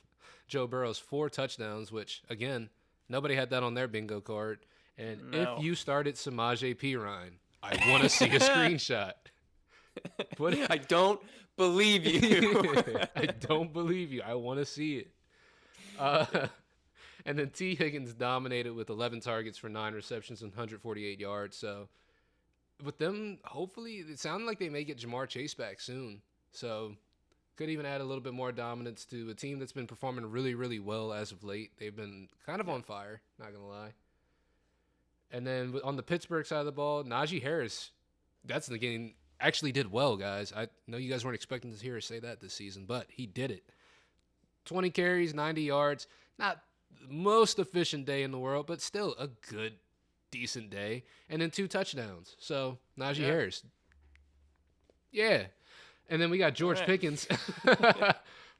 [SPEAKER 1] Joe Burrow's 4 touchdowns, which again nobody had that on their bingo card. And if
[SPEAKER 2] No.
[SPEAKER 1] you started Samaje Perine, I want to see a screenshot.
[SPEAKER 2] I don't believe you.
[SPEAKER 1] I don't believe you. I want to see it. Uh, and then T. Higgins dominated with 11 targets for 9 receptions and 148 yards. So with them, hopefully, it sounded like they may get Jamar Chase back soon. So could even add a little bit more dominance to a team that's been performing really, really well as of late. They've been kind of on fire, not going to lie. And then on the Pittsburgh side of the ball, Najee Harris, that's the game, actually did well, guys. I know you guys weren't expecting to hear us say that this season, but he did it. 20 carries, 90 yards. Not the most efficient day in the world, but still a good, decent day. And then 2 touchdowns. So, Najee Harris. Yeah. And then we got George Pickens.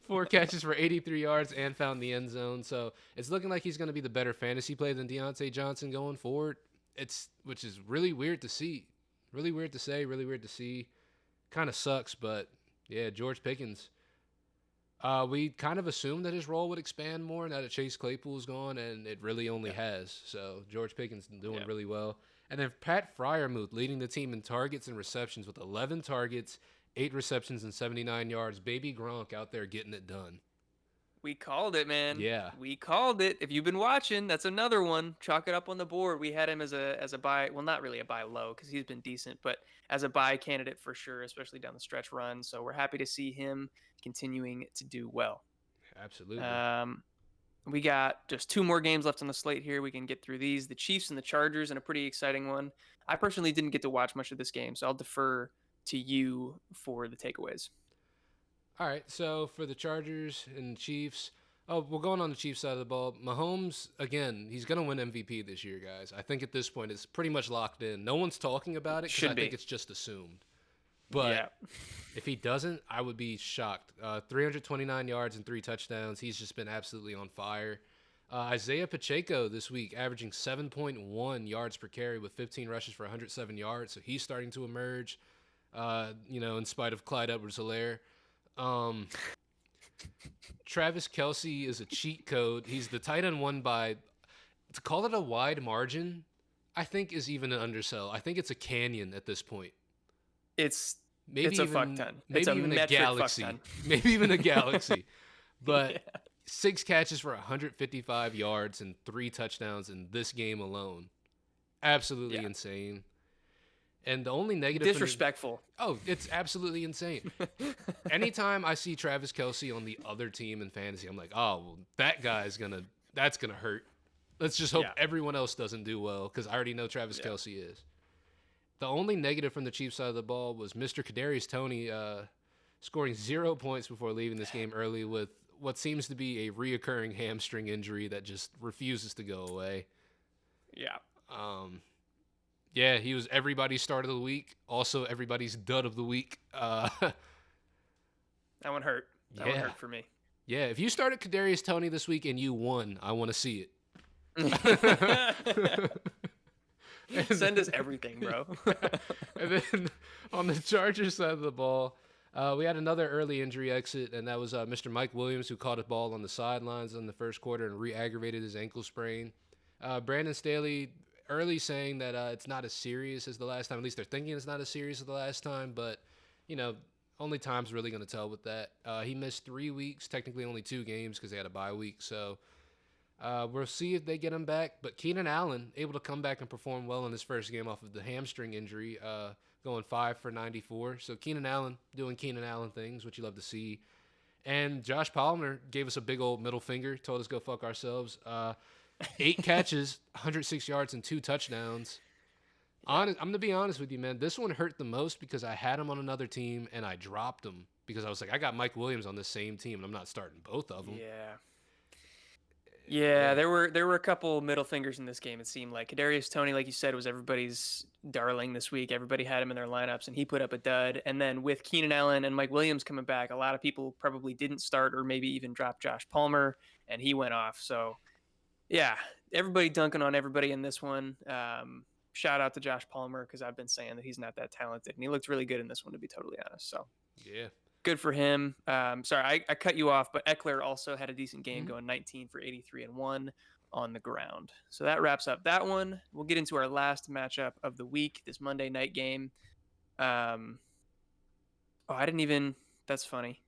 [SPEAKER 1] 4 catches for 83 yards and found the end zone. So it's looking like he's going to be the better fantasy play than Deontay Johnson going forward. Which is really weird to see. Really weird to say, really weird to see. Kind of sucks, but yeah, George Pickens. We kind of assumed that his role would expand more now that Chase Claypool's gone, and it really only has. So George Pickens doing really well. And then Pat Fryermuth leading the team in targets and receptions with 11 targets, 8 receptions, and 79 yards. Baby Gronk out there getting it done.
[SPEAKER 2] We called it, man.
[SPEAKER 1] Yeah.
[SPEAKER 2] We called it. If you've been watching, that's another one. Chalk it up on the board. We had him as a buy. Well, not really a buy low because he's been decent, but as a buy candidate for sure, especially down the stretch run. So we're happy to see him continuing to do well.
[SPEAKER 1] Absolutely.
[SPEAKER 2] We got just 2 more games left on the slate here. We can get through these. The Chiefs and the Chargers, and a pretty exciting one. I personally didn't get to watch much of this game, so I'll defer to you for the takeaways.
[SPEAKER 1] All right, so for the Chargers and Chiefs, we're going on the Chiefs side of the ball. Mahomes, again, he's going to win MVP this year, guys. I think at this point it's pretty much locked in. No one's talking about it because I think it's just assumed. But if he doesn't, I would be shocked. 329 yards and 3 touchdowns. He's just been absolutely on fire. Isaiah Pacheco this week averaging 7.1 yards per carry with 15 rushes for 107 yards. So he's starting to emerge, in spite of Clyde Edwards-Helaire. Travis KELCE is a cheat code. He's the tight end one by, to call it a wide margin, I think is even an undersell. I think it's a canyon at this point.
[SPEAKER 2] It's a fuck ton. Maybe
[SPEAKER 1] even a galaxy. Maybe even a galaxy. But 6 catches for 155 yards and 3 touchdowns in this game alone. Absolutely insane. And the only negative...
[SPEAKER 2] Disrespectful.
[SPEAKER 1] It's absolutely insane. Anytime I see Travis KELCE on the other team in fantasy, I'm like, that guy's that's going to hurt. Let's just hope everyone else doesn't do well because I already know Travis KELCE is. The only negative from the Chiefs side of the ball was Mr. Kadarius Toney scoring 0 points before leaving this game early with what seems to be a reoccurring hamstring injury that just refuses to go away. Yeah. He was everybody's start of the week, also everybody's dud of the week.
[SPEAKER 2] That one hurt. That one hurt for me.
[SPEAKER 1] Yeah, if you started Kadarius Toney this week and you won, I want to see
[SPEAKER 2] it. Send us everything, bro.
[SPEAKER 1] And then on the Chargers side of the ball, we had another early injury exit, and that was Mr. Mike Williams, who caught a ball on the sidelines in the first quarter and re-aggravated his ankle sprain. Brandon Staley early saying that it's not as serious as the last time. At least they're thinking it's not as serious as the last time, but, only time's really going to tell with that. He missed 3 weeks, technically only 2 games because they had a bye week. So we'll see if they get him back. But Keenan Allen able to come back and perform well in his first game off of the hamstring injury, going 5 for 94. So Keenan Allen doing Keenan Allen things, which you love to see. And Josh Palmer gave us a big old middle finger, told us go fuck ourselves. 8 catches, 106 yards, and 2 touchdowns. I'm going to be honest with you, man. This one hurt the most because I had him on another team and I dropped him because I was like, I got Mike Williams on this same team and I'm not starting both of them.
[SPEAKER 2] Yeah, there were a couple middle fingers in this game. It seemed like Kadarius Toney, like you said, was everybody's darling this week. Everybody had him in their lineups, and he put up a dud. And then with Keenan Allen and Mike Williams coming back, a lot of people probably didn't start or maybe even dropped Josh Palmer, and he went off. So, yeah, everybody dunking on everybody in this one. Shout out to Josh Palmer because I've been saying that he's not that talented, and he looked really good in this one, to be totally honest. So,
[SPEAKER 1] yeah.
[SPEAKER 2] Good for him. Sorry, I cut you off, but Eckler also had a decent game, going 19 for 83 and 1 on the ground. So that wraps up that one. We'll get into our last matchup of the week, this Monday night game. I didn't even. That's funny.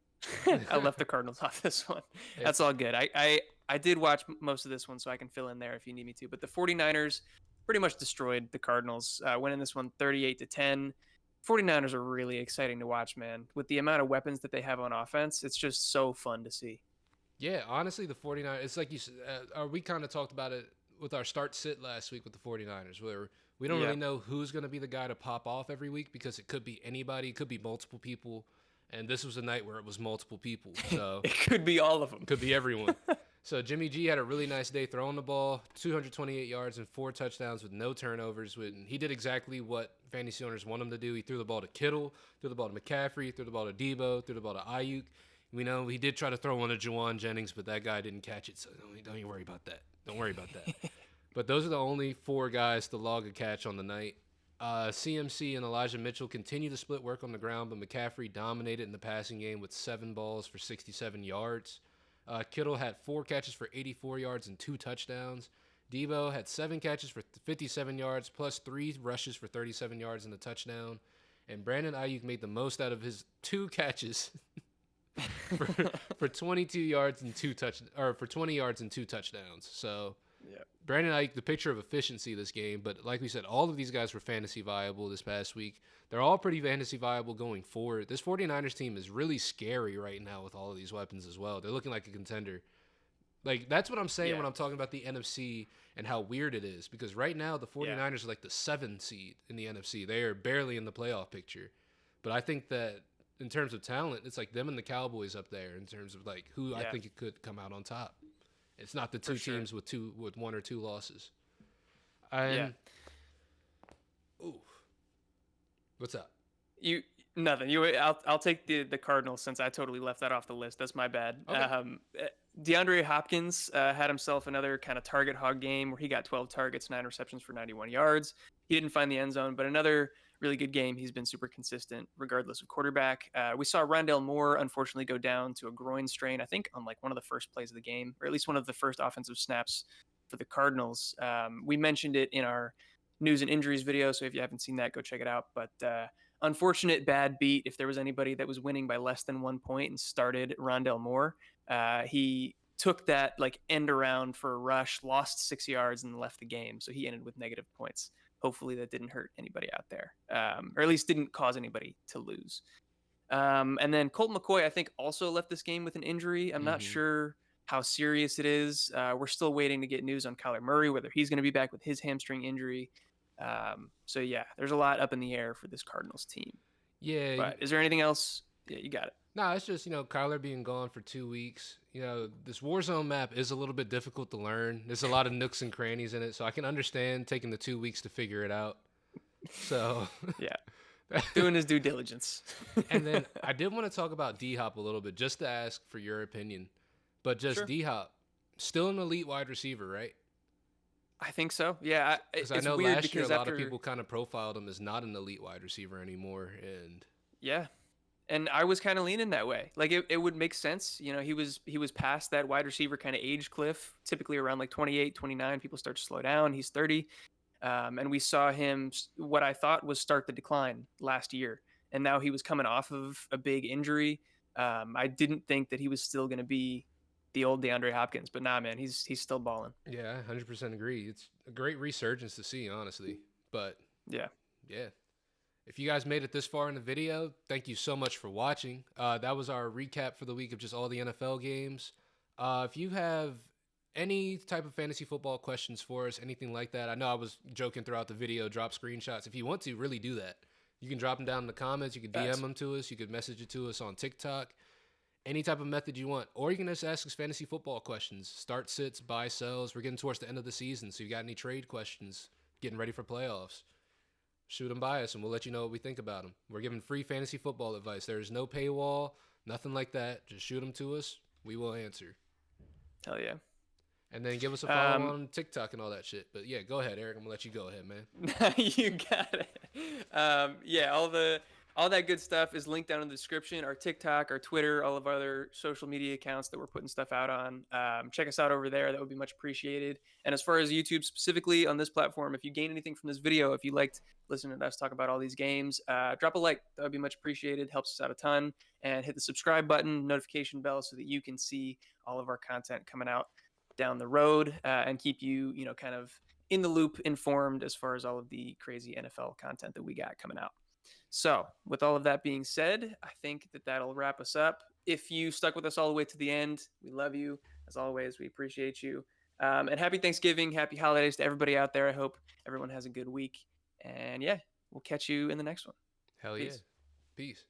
[SPEAKER 2] I left the Cardinals off this one. That's all good. I did watch most of this one, so I can fill in there if you need me to. But the 49ers pretty much destroyed the Cardinals, winning this one 38-10. 49ers are really exciting to watch, man. With the amount of weapons that they have on offense, it's just so fun to see.
[SPEAKER 1] Yeah, honestly, the 49ers, it's like you said, we kind of talked about it with our start-sit last week with the 49ers, where we don't really know who's going to be the guy to pop off every week because it could be anybody, it could be multiple people, and this was a night where it was multiple people. So
[SPEAKER 2] it could be all of them.
[SPEAKER 1] Could be everyone. So Jimmy G had a really nice day throwing the ball, 228 yards and 4 touchdowns with no turnovers. He did exactly what fantasy owners want him to do. He threw the ball to Kittle, threw the ball to McCaffrey, threw the ball to Debo, threw the ball to Ayuk. We know he did try to throw one to Juwan Jennings, but that guy didn't catch it, so don't even worry about that. Don't worry about that. But those are the only 4 guys to log a catch on the night. CMC and Elijah Mitchell continue to split work on the ground, but McCaffrey dominated in the passing game with 7 balls for 67 yards. Kittle had 4 catches for 84 yards and 2 touchdowns. Debo had 7 catches for 57 yards, plus 3 rushes for 37 yards and a touchdown. And Brandon Ayuk made the most out of his 2 catches for 22 yards and 2 for 20 yards and 2 touchdowns. So Brandon Ayuk, the picture of efficiency this game. But like we said, all of these guys were fantasy viable this past week. They're all pretty fantasy viable going forward. This 49ers team is really scary right now with all of these weapons as well. They're looking like a contender. Like, that's what I'm saying when I'm talking about the NFC and how weird it is. Because right now, the 49ers are like the 7th seed in the NFC. They are barely in the playoff picture. But I think that in terms of talent, it's like them and the Cowboys up there in terms of like who I think it could come out on top. It's not the two teams with 1 or 2 losses. And, ooh. What's up?
[SPEAKER 2] Nothing. I'll take the Cardinals since I totally left that off the list. That's my bad. Okay. DeAndre Hopkins had himself another kind of target hog game where he got 12 targets, 9 receptions for 91 yards. He didn't find the end zone, but another really good game. He's been super consistent regardless of quarterback. We saw Rondale Moore unfortunately go down to a groin strain, I think on like one of the first plays of the game, or at least one of the first offensive snaps for the Cardinals. We mentioned it in our news and injuries video, so if you haven't seen that, go check it out. But unfortunate bad beat if there was anybody that was winning by less than 1 point and started Rondale Moore. He took that like end around for a rush, lost 6 yards, and left the game. So he ended with negative points. Hopefully that didn't hurt anybody out there, or at least didn't cause anybody to lose. And then Colt McCoy, I think, also left this game with an injury. I'm not sure how serious it is. We're still waiting to get news on Kyler Murray, whether he's going to be back with his hamstring injury. So yeah, there's a lot up in the air for this Cardinals team.
[SPEAKER 1] Yeah.
[SPEAKER 2] But is there anything else? Yeah, you got it.
[SPEAKER 1] No, it's just, Kyler being gone for 2 weeks. This Warzone map is a little bit difficult to learn. There's a lot of nooks and crannies in it, so I can understand taking the 2 weeks to figure it out. So
[SPEAKER 2] yeah, doing his due diligence.
[SPEAKER 1] And then I did want to talk about D-Hop a little bit, just to ask for your opinion. But just D-Hop, still an elite wide receiver, right?
[SPEAKER 2] I think so. Yeah,
[SPEAKER 1] because I know last year a lot of people kind of profiled him as not an elite wide receiver anymore, and
[SPEAKER 2] and I was kind of leaning that way. Like it would make sense. He was past that wide receiver kind of age cliff. Typically around like 28, 29, people start to slow down. He's 30, and we saw him what I thought was start the decline last year. and now he was coming off of a big injury. I didn't think that he was still going to be the old DeAndre Hopkins, but nah, man, he's still balling.
[SPEAKER 1] Yeah, 100% agree. It's a great resurgence to see, honestly. But
[SPEAKER 2] Yeah.
[SPEAKER 1] yeah, if you guys made it this far in the video, thank you so much for watching. That was our recap for the week of just all the NFL games. If you have any type of fantasy football questions for us, anything like that, I know I was joking throughout the video, drop screenshots. If you want to, really do that. You can drop them down in the comments. You can DM
[SPEAKER 2] Facts.
[SPEAKER 1] them to us. You could message it to us on TikTok. Any type of method you want. Or you can just ask us fantasy football questions. Start sits, buy sells. We're getting towards the end of the season, so you got any trade questions, getting ready for playoffs, shoot them by us and we'll let you know what we think about them. We're giving free fantasy football advice. There is no paywall, nothing like that. Just shoot them to us. We will answer.
[SPEAKER 2] Hell yeah.
[SPEAKER 1] And then give us a follow on TikTok and all that shit. But yeah, go ahead, Eric. I'm gonna let you go ahead, man.
[SPEAKER 2] You got it. Yeah, all that good stuff is linked down in the description. Our TikTok, our Twitter, all of our other social media accounts that we're putting stuff out on. Check us out over there. That would be much appreciated. And as far as YouTube specifically on this platform, if you gain anything from this video, if you liked listening to us talk about all these games, drop a like. That would be much appreciated. Helps us out a ton. And hit the subscribe button, notification bell, so that you can see all of our content coming out down the road, and keep you, kind of in the loop, informed as far as all of the crazy NFL content that we got coming out. So, with all of that being said, I think that that'll wrap us up. If you stuck with us all the way to the end, we love you. As always, we appreciate you. And happy Thanksgiving, happy holidays to everybody out there. I hope everyone has a good week. And yeah, we'll catch you in the next one.
[SPEAKER 1] Hell
[SPEAKER 2] Peace.
[SPEAKER 1] yeah. Peace.